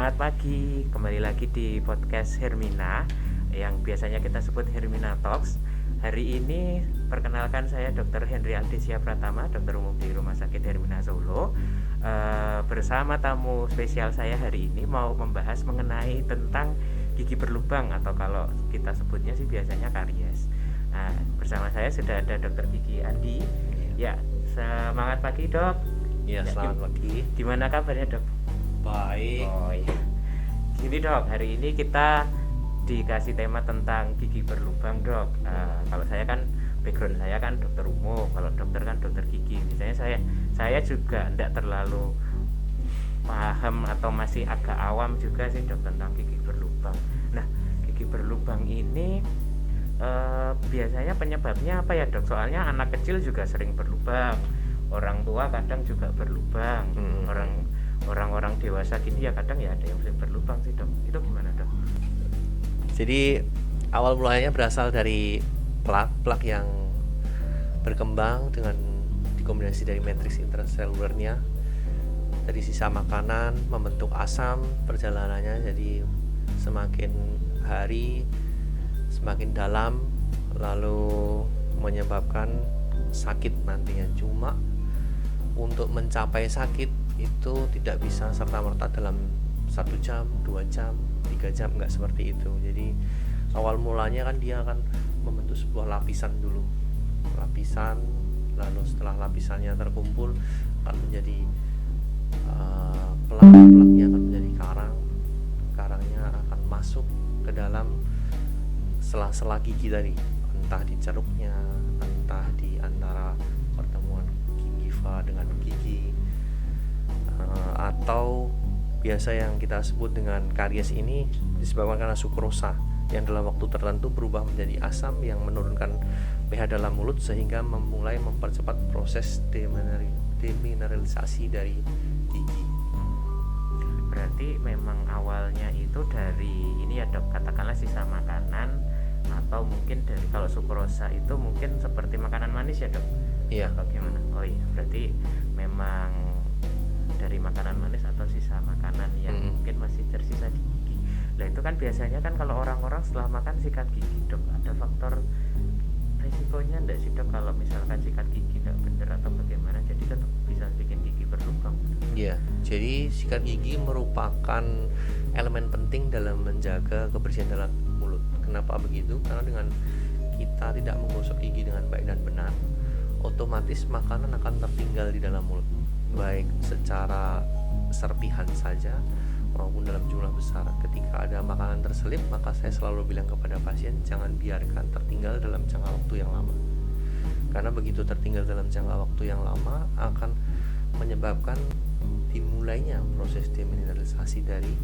Selamat pagi, kembali lagi di podcast Hermina yang biasanya kita sebut Hermina Talks. Hari ini perkenalkan saya Dr. Henry Aldesia Pratama, dokter umum di Rumah Sakit Hermina Solo. Bersama tamu spesial saya hari ini mau membahas mengenai tentang gigi berlubang atau kalau kita sebutnya sih biasanya karies. Nah, bersama saya sudah ada Dr. Gigi Andi. Ya, semangat pagi dok. Ya, selamat pagi. Gimana kabarnya dok? Baik. Oh iya. Gini dok, hari ini kita dikasih tema tentang gigi berlubang dok. Kalau saya kan background saya kan dokter umum, kalau dokter kan dokter gigi. Misalnya saya juga tidak terlalu paham atau masih agak awam juga sih dok tentang gigi berlubang. Nah, gigi berlubang ini biasanya penyebabnya apa ya dok? Soalnya anak kecil juga sering berlubang, orang tua kadang juga berlubang, orang-orang dewasa gini ya kadang ya ada yang sering berlubang sih dok. Itu gimana dok? Jadi awal mulanya berasal dari plak yang berkembang dengan dikombinasi dari matriks intraselulernya dari sisa makanan membentuk asam. Perjalanannya jadi semakin hari semakin dalam, lalu menyebabkan sakit nantinya. Cuma untuk mencapai sakit itu tidak bisa serta-merta dalam 1 jam, 2 jam, 3 jam, enggak seperti itu. Jadi awal mulanya kan dia akan membentuk sebuah lapisan dulu, lalu setelah lapisannya terkumpul akan menjadi plaknya akan menjadi karangnya akan masuk ke dalam sela-sela gigi tadi, entah di ceruknya, entah di antara pertemuan gingiva dengan gigi, atau biasa yang kita sebut dengan karies ini disebabkan karena sukrosa yang dalam waktu tertentu berubah menjadi asam yang menurunkan pH dalam mulut sehingga memulai mempercepat proses demineralisasi dari gigi. Berarti memang awalnya itu dari ini ya dok, katakanlah sisa makanan atau mungkin dari kalau sukrosa itu mungkin seperti makanan manis ya dok? Iya. Bagaimana? Oh iya, berarti memang dari makanan manis atau sisa makanan yang mungkin masih tersisa di gigi. Nah itu kan biasanya kan kalau orang-orang setelah makan sikat gigi dok, ada faktor risikonya enggak sih dok kalau misalkan sikat gigi enggak benar atau bagaimana, jadi tetap bisa bikin gigi berlubang? Iya, jadi sikat gigi merupakan elemen penting dalam menjaga kebersihan dalam mulut. Kenapa begitu? Karena dengan kita tidak menggosok gigi dengan baik dan benar, otomatis makanan akan tertinggal di dalam mulut, baik secara serpihan saja maupun dalam jumlah besar. Ketika ada makanan terselip, maka saya selalu bilang kepada pasien jangan biarkan tertinggal dalam jangka waktu yang lama, karena begitu tertinggal dalam jangka waktu yang lama akan menyebabkan dimulainya proses demineralisasi dari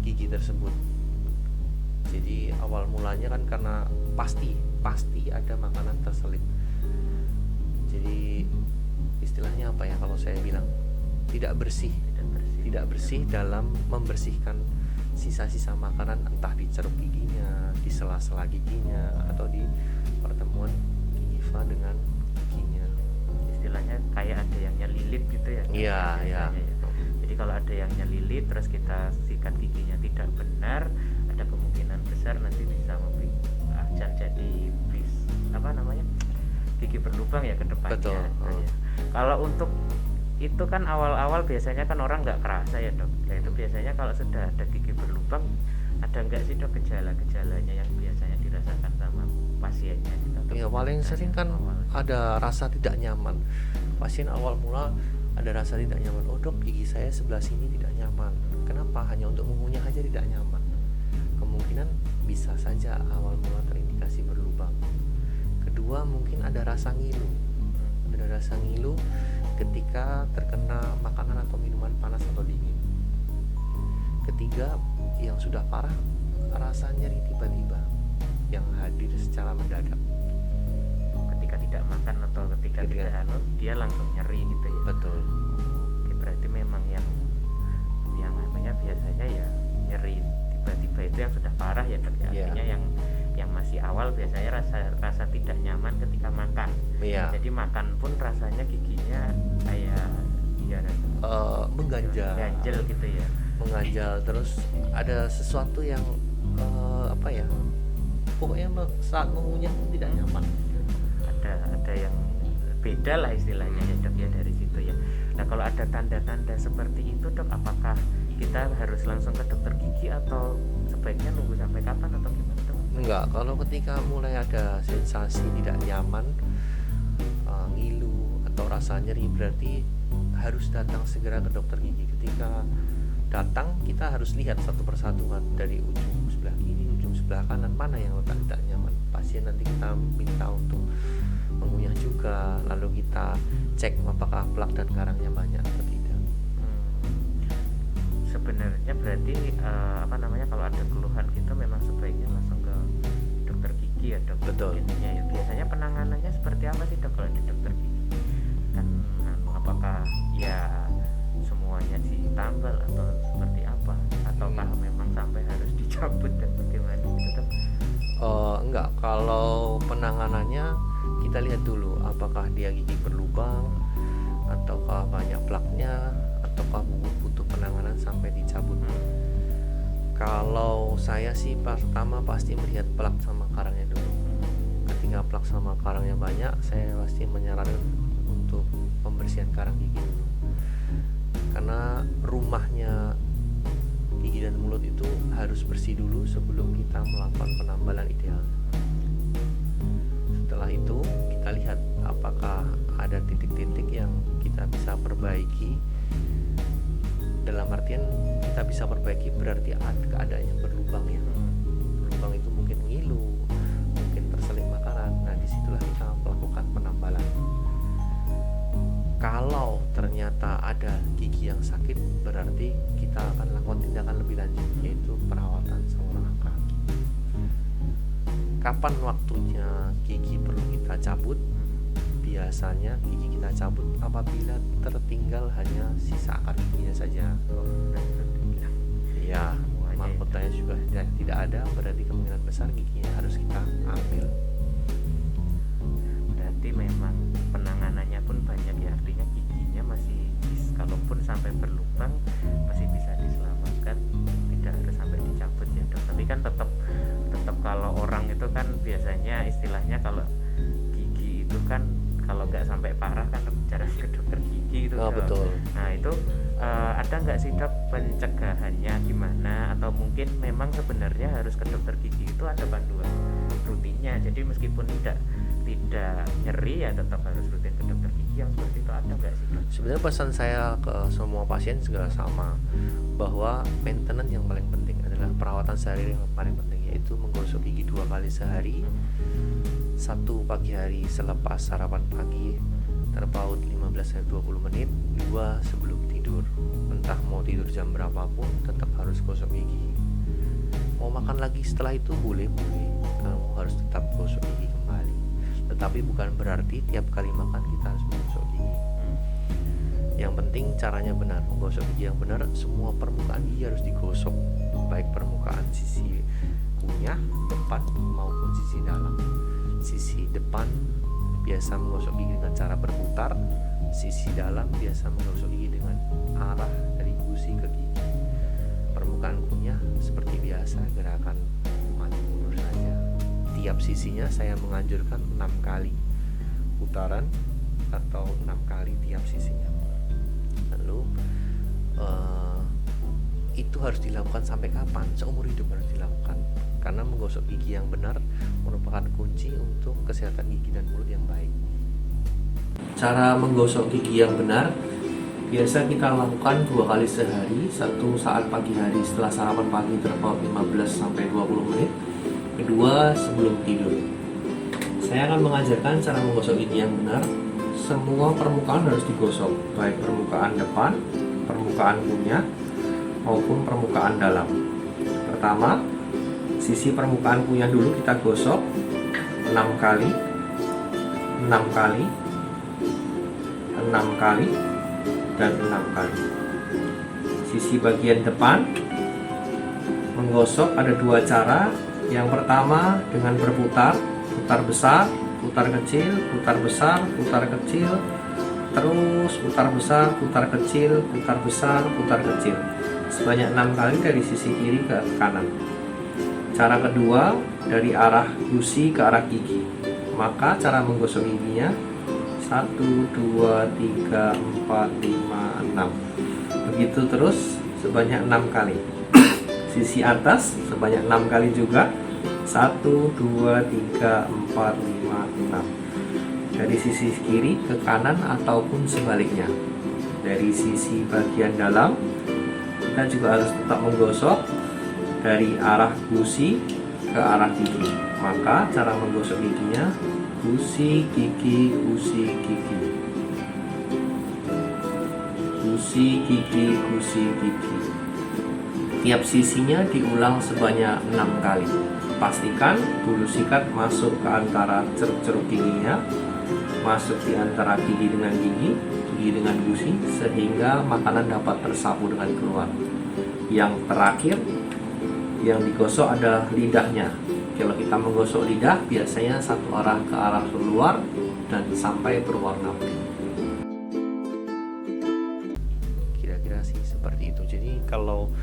gigi tersebut. Jadi awal mulanya kan karena pasti ada makanan terselip. Jadi istilahnya apa ya kalau saya bilang tidak bersih dalam membersihkan sisa-sisa makanan, entah di ceruk giginya, di sela-sela giginya, atau di pertemuan gingiva dengan giginya. Istilahnya kayak ada yang nyelilit gitu ya? Iya. Jadi kalau ada yang nyelilit terus kita sikat giginya tidak benar, ada kemungkinan besar nanti bisa jadi gigi berlubang ya ke depannya. Betul. Ya. Kalau untuk itu kan awal-awal biasanya kan orang nggak kerasa ya dok. Ya itu biasanya kalau sudah ada gigi berlubang, ada nggak sih dok gejala-gejalanya yang biasanya dirasakan sama pasiennya? Iya, paling sering kan ada rasa tidak nyaman. Pasien awal mula ada rasa tidak nyaman. Oh dok, gigi saya sebelah sini tidak nyaman. Kenapa? Hanya untuk mengunyah aja tidak nyaman. Kemungkinan bisa saja awal mula terindikasi berlubang. Kedua, mungkin ada rasa ngilu. Ada rasa ngilu ketika terkena makanan atau minuman panas atau dingin. Ketiga, yang sudah parah, rasa nyeri tiba-tiba yang hadir secara mendadak. Ketika tidak makan atau ketika tidak dia langsung nyeri gitu ya. Betul. Oke, berarti memang yang namanya biasanya ya nyeri tiba-tiba itu yang sudah parah ya dok. Artinya yang masih awal biasanya rasa tidak nyaman ketika makan. Jadi makan pun rasanya giginya kayak mengganjal gitu ya. mengganjal, terus ada sesuatu yang apa ya, pokoknya saat mengunyah tidak nyaman. Ada yang beda lah istilahnya ya dok ya dari situ ya. Nah kalau ada tanda-tanda seperti itu dok, apakah kita harus langsung ke dokter gigi atau sebaiknya nunggu sampai kapan atau gimana dok? Enggak, kalau ketika mulai ada sensasi tidak nyaman, ngilu atau rasa nyeri, berarti harus datang segera ke dokter gigi. Ketika datang kita harus lihat satu persatu dari ujung sebelah kiri, ujung sebelah kanan, mana yang letak tidak nyaman. Pasien nanti kita minta untuk mengunyah juga, lalu kita cek apakah plak dan karangnya banyak atau tidak. Sebenarnya berarti kalau ada keluhan gitu memang sebaiknya langsung ke dokter gigi ya dok. Betul. Intinya ya. Biasanya penanganannya seperti apa sih dok kalau di dokter gigi? Kan apakah ya semuanya ditambal atau seperti apa? Ataukah memang sampai harus dicabut dan bagaimana gitu dok? Enggak, kalau penanganannya kita lihat dulu apakah dia gigi berlubang, ataukah banyak plaknya, ataukah butuh penanganan sampai dicabut. Kalau saya sih pertama pasti melihat plak sama karangnya dulu. Ketika plak sama karangnya banyak, saya pasti menyarankan untuk pembersihan karang gigi dulu, karena rumahnya gigi dan mulut itu harus bersih dulu sebelum kita melakukan penambalan ideal. Setelah itu kita lihat apakah ada titik-titik yang kita bisa perbaiki. Dalam artian kita bisa perbaiki berarti ada keadaan yang berlubang ya. Berlubang itu mungkin ngilu, mungkin terselip makanan. Nah disitulah kita melakukan penambalan. Kalau ternyata ada gigi yang sakit, berarti kita akan lakukan tindakan lebih lanjut, yaitu perawatan saluran kaki. Kapan waktunya gigi perlu kita cabut? Biasanya gigi kita cabut apabila tertinggal hanya sisa akar giginya saja. Ya, mahkotanya juga tidak ada, berarti kemungkinan besar giginya harus kita ambil. Berarti memang penanganannya pun banyak ya, artinya giginya masih kalaupun sampai berlubang masih bisa diselamatkan, tidak harus sampai dicabut ya dok. Tapi kan tetap kalau orang itu kan biasanya istilahnya kalau gigi itu kan kalau nggak sampai parah kan jarang ke dokter gigi itu. Betul. Nah itu ada nggak sih dok pencegahannya gimana, atau mungkin memang sebenarnya harus ke dokter gigi itu ada panduan rutinnya, jadi meskipun tidak nyeri ya tetap harus rutin ke dokter gigi yang seperti itu, ada nggak sih dok? Sebenarnya pesan saya ke semua pasien juga sama, bahwa maintenance yang paling penting adalah perawatan sehari yang paling penting, yaitu menggosok gigi 2 kali sehari. Satu pagi hari selepas sarapan pagi terpaut 15-20 menit, 2 sebelum tidur. Entah mau tidur jam berapapun tetap harus gosok gigi. Mau makan lagi setelah itu boleh, kamu harus tetap gosok gigi kembali. Tetapi bukan berarti tiap kali makan kita harus menggosok gigi. Yang penting caranya benar, menggosok gigi yang benar. Semua permukaan gigi harus digosok, baik permukaan sisi kunyah depan maupun sisi dalam. Sisi depan biasa menggosok gigi dengan cara berputar, sisi dalam biasa menggosok gigi dengan arah dari gusi ke gigi. Permukaan kunyah seperti biasa gerakan maju mundur saja. Tiap sisinya saya menganjurkan 6 kali putaran atau 6 kali tiap sisinya. Lalu itu harus dilakukan sampai kapan? Seumur hidup harus dilakukan, karena menggosok gigi yang benar merupakan kunci untuk kesehatan gigi dan mulut yang baik. Cara menggosok gigi yang benar biasa kita lakukan 2 kali sehari. Satu saat pagi hari setelah sarapan pagi terpaut 15-20 menit, kedua sebelum tidur. Saya akan mengajarkan cara menggosok gigi yang benar. Semua permukaan harus digosok, baik permukaan depan, permukaan kunyah maupun permukaan dalam. Pertama, sisi permukaan kunyah dulu kita gosok 6 kali, 6 kali, 6 kali, dan 6 kali. Sisi bagian depan menggosok ada 2 cara. Yang pertama dengan berputar, putar besar, putar kecil, putar besar, putar kecil, terus putar besar, putar kecil, putar besar, putar kecil. sebanyak 6 kali dari sisi kiri ke kanan. Cara kedua, dari arah gusi ke arah gigi. Maka cara menggosok giginya 1, 2, 3, 4, 5, 6. Begitu terus sebanyak 6 kali. Sisi atas sebanyak 6 kali juga. 1, 2, 3, 4, 5, 6. Dari sisi kiri ke kanan ataupun sebaliknya. Dari sisi bagian dalam kita juga harus tetap menggosok dari arah gusi ke arah gigi. Maka cara menggosok giginya gusi gigi, gusi gigi, gusi gigi, gusi gigi. Tiap sisinya diulang sebanyak 6 kali. Pastikan bulu sikat masuk ke antara ceruk-ceruk giginya, masuk di antara gigi dengan gigi, gigi dengan gusi, sehingga makanan dapat tersapu dengan keluar. Yang terakhir yang digosok adalah lidahnya. Kalau kita menggosok lidah, biasanya satu arah ke arah keluar dan sampai berwarna pink. Kira-kira sih seperti itu. Jadi kalau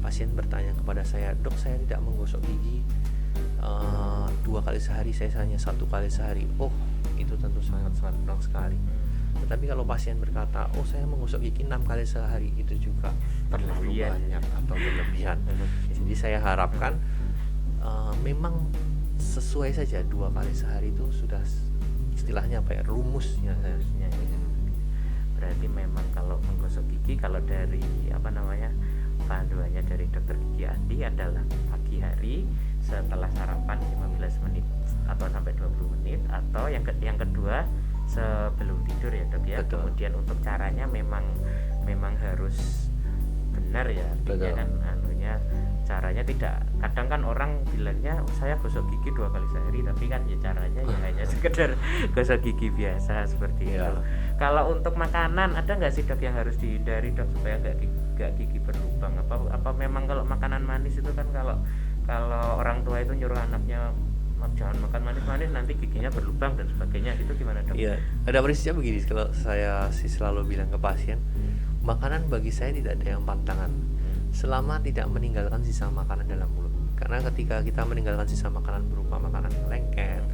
pasien bertanya kepada saya, dok saya tidak menggosok gigi 2 kali sehari, saya hanya 1 kali sehari. Oh, itu tentu sangat-sangat kurang sekali. Tetapi kalau pasien berkata, oh saya menggosok gigi 6 kali sehari, itu juga terlalu banyak atau berlebihan. Jadi saya harapkan memang sesuai saja 2 kali sehari itu sudah istilahnya apa ya, rumusnya harusnya. Berarti memang kalau menggosok gigi, kalau dari panduannya dari dokter gigi Andi adalah pagi hari setelah sarapan 15 menit atau sampai 20 menit, atau yang kedua sebelum tidur ya dok ya. Betul. Kemudian untuk caranya memang harus benar ya, artinya kan caranya tidak, kadang kan orang bilangnya saya gosok gigi 2 kali sehari, tapi kan ya caranya ya hanya sekedar gosok gigi biasa seperti itu. Kalau untuk makanan ada nggak sih dok yang harus dihindari dok supaya nggak gigi berlubang? Apa memang kalau makanan manis itu kan kalau orang tua itu nyuruh anaknya jangan makan manis-manis nanti giginya berlubang dan sebagainya, itu gimana dok? Iya, ada prinsipnya begini. Kalau saya sih selalu bilang ke pasien, makanan bagi saya tidak ada yang pantangan selama tidak meninggalkan sisa makanan dalam mulut. Karena ketika kita meninggalkan sisa makanan berupa makanan lengket,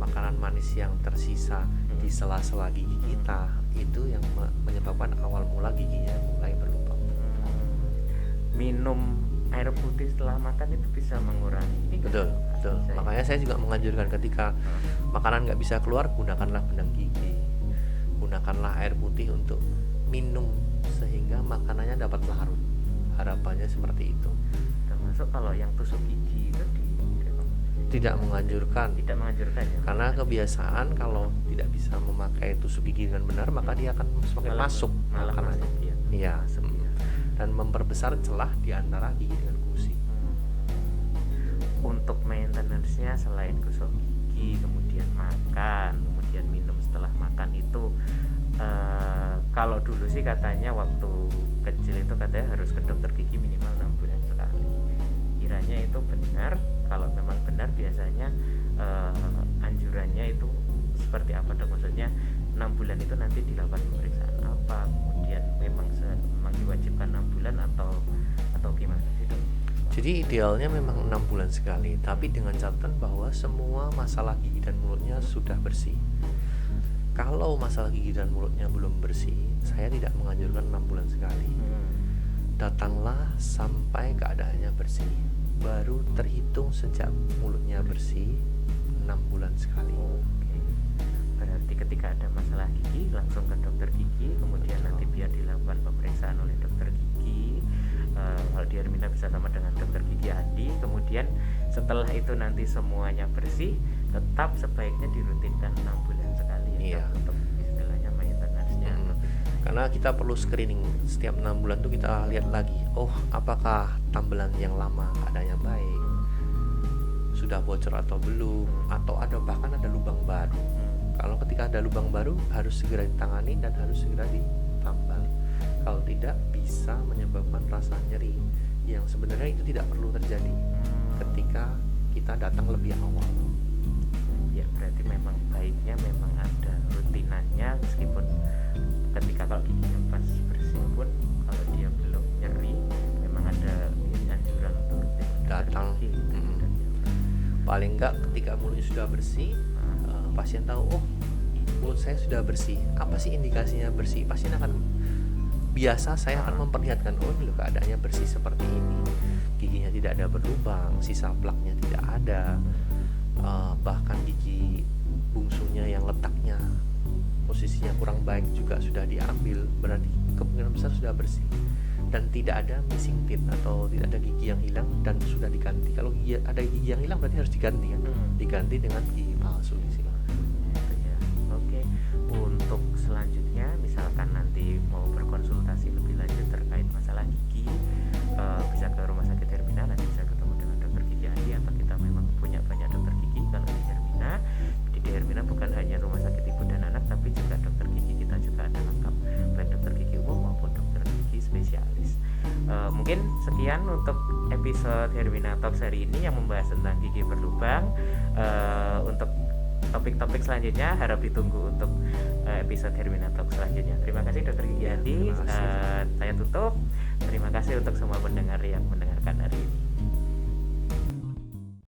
makanan manis yang tersisa di sela-sela gigi kita, itu yang menyebabkan awal mula giginya mulai berlubang. Minum air putih setelah makan itu bisa mengurangi. Betul. Makanya saya juga menganjurkan ketika makanan nggak bisa keluar, gunakanlah benang gigi, gunakanlah air putih untuk minum sehingga makanannya dapat larut. Harapannya seperti itu. Termasuk kalau yang tusuk gigi itu tidak menganjurkan ya, karena kebiasaan kalau tidak bisa memakai tusuk gigi dengan benar, maka dia akan semakin masuk makanannya. Iya. Dan memperbesar celah di antara gigi dengan gusi. Untuk maintenance-nya selain gosok gigi, kemudian makan, kemudian minum setelah makan itu kalau dulu sih katanya waktu kecil itu katanya harus ke dokter gigi minimal 6 bulan sekali. Kiranya itu benar? Kalau memang benar, biasanya anjurannya itu seperti apa dok? Maksudnya 6 bulan itu nanti dilakukan pemeriksaan apa? Kemudian memang diwajibkan 6 bulan atau gimana sih dok? Jadi idealnya memang 6 bulan sekali, tapi dengan catatan bahwa semua masalah gigi dan mulutnya sudah bersih. Kalau masalah gigi dan mulutnya belum bersih, saya tidak menganjurkan 6 bulan sekali. Datanglah sampai keadaannya bersih, baru terhitung sejak mulutnya bersih 6 bulan sekali. Oke. Berarti ketika ada masalah gigi langsung ke dokter gigi, kemudian nanti biar dilakukan pemeriksaan oleh dokter gigi. Kalau di Hermina bisa sama dengan dokter gigi Andi. Kemudian setelah itu nanti semuanya bersih, tetap sebaiknya dirutinkan 6 bulan sekali. Iya. Untuk istilahnya maintenance-nya. Karena kita perlu screening setiap 6 bulan tuh kita lihat lagi, oh apakah tambelan yang lama keadaannya baik, sudah bocor atau belum, atau bahkan ada lubang baru. Kalau ketika ada lubang baru harus segera ditangani dan harus segera ditambal. Kalau tidak, bisa menyebabkan rasa nyeri yang sebenarnya itu tidak perlu terjadi ketika kita datang lebih awal. Ya berarti memang baiknya memang ada rutinannya, meskipun ketika kalau giginya pas bersih pun kalau dia belum nyeri paling enggak ketika mulutnya sudah bersih, pasien tahu, oh mulut saya sudah bersih. Apa sih indikasinya bersih? Pasien akan biasa, saya akan memperlihatkan, oh ini loh keadaannya bersih seperti ini, giginya tidak ada berlubang, sisa plaknya tidak ada, bahkan gigi bungsunya yang letaknya posisinya kurang baik juga sudah diambil, berarti kemungkinan besar sudah bersih dan tidak ada missing teeth atau tidak ada gigi yang hilang dan sudah diganti. Kalau ada gigi yang hilang berarti harus diganti kan, diganti dengan gigi palsu di sini. Oke, untuk selanjutnya misalkan nanti mau berkonsultasi lebih lanjut terkait masalah gigi, bisa ke Rumah Sakit Hermina, nanti bisa ketemu dengan dokter gigi Andi, atau kita memang punya banyak dokter gigi. Kalau di Hermina bukan hanya rumah sakit ibu dan anak, tapi juga dokter gigi kita juga ada lengkap, baik dokter gigi umum maupun dokter gigi spesialis. Mungkin sekian untuk episode Hermina Talks hari ini yang membahas tentang gigi berlubang. Untuk topik-topik selanjutnya harap ditunggu untuk episode Hermina Talks selanjutnya. Terima kasih dokter gigi Andi. Saya tutup. Terima kasih untuk semua pendengar yang mendengarkan hari ini.